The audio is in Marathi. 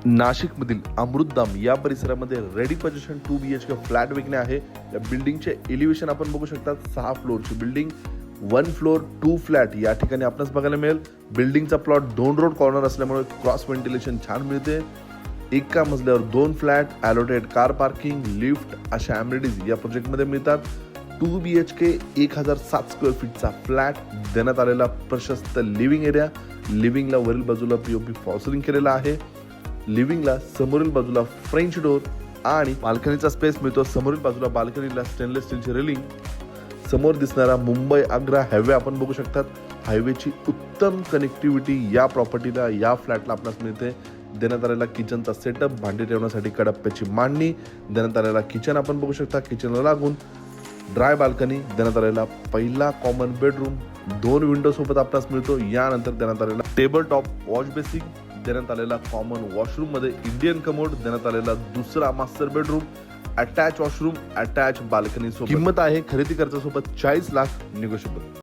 नाशिकमधील अमृतधाम या परिसरामध्ये रेडी पोझिशन 2 BHK फ्लॅट विकणे आहे. या बिल्डिंगचे एलिव्हेशन आपण बघू शकता. 6 फ्लोअरची बिल्डिंग, 1 फ्लोअर 2 फ्लॅट या ठिकाणी आपणास बघायला मिळेल. बिल्डिंगचा प्लॉट 2 रोड कॉर्नर असल्यामुळे क्रॉस व्हेंटिलेशन छान मिळते. एका मजल्यावर 2 फ्लॅट, ॲलोटेड कार पार्किंग, लिफ्ट अशा अॅम्युनिटीज या प्रोजेक्टमध्ये मिळतात. 2 BHK 1007 स्क्वेअर फीटचा फ्लॅट देण्यात आलेला प्रशस्त लिव्हिंग एरिया. लिव्हिंगला वरील बाजूला POP फॉल्सिंग केलेला आहे. लिव्हिंगला समोरील बाजूला फ्रेंच डोर आणि बाल्कनीचा स्पेस मिळतो. समोरील बाजूला बाल्कनीला स्टेनलेस स्टीलची रेलिंग. समोर दिसणारा मुंबई आग्रा हायवे आपण बघू शकतात. हायवेची उत्तम कनेक्टिव्हिटी या प्रॉपर्टीला, या फ्लॅटला आपल्याला मिळते. देण्यात आलेला किचनचा सेटअप, भांडी ठेवण्यासाठी कडाप्याची मांडणी, देण्यात आलेला किचन आपण बघू शकता. किचनला लागून ड्राय बाल्कनी, देण्यात आलेला पहिला कॉमन बेडरूम, 2 विंडो सोबत आपल्यास मिळतो. यानंतर देण्यात आलेला टेबल टॉप वॉश बेसिन, देण्यात आलेला कॉमन वॉशरूम मध्ये इंडियन कमोड, देण्यात आलेला दुसरा master bedroom, attach washroom, attach balcony सोबत. किंमत आहे खरेदी खर्चासोबत 40 लाख निगोशिएबल.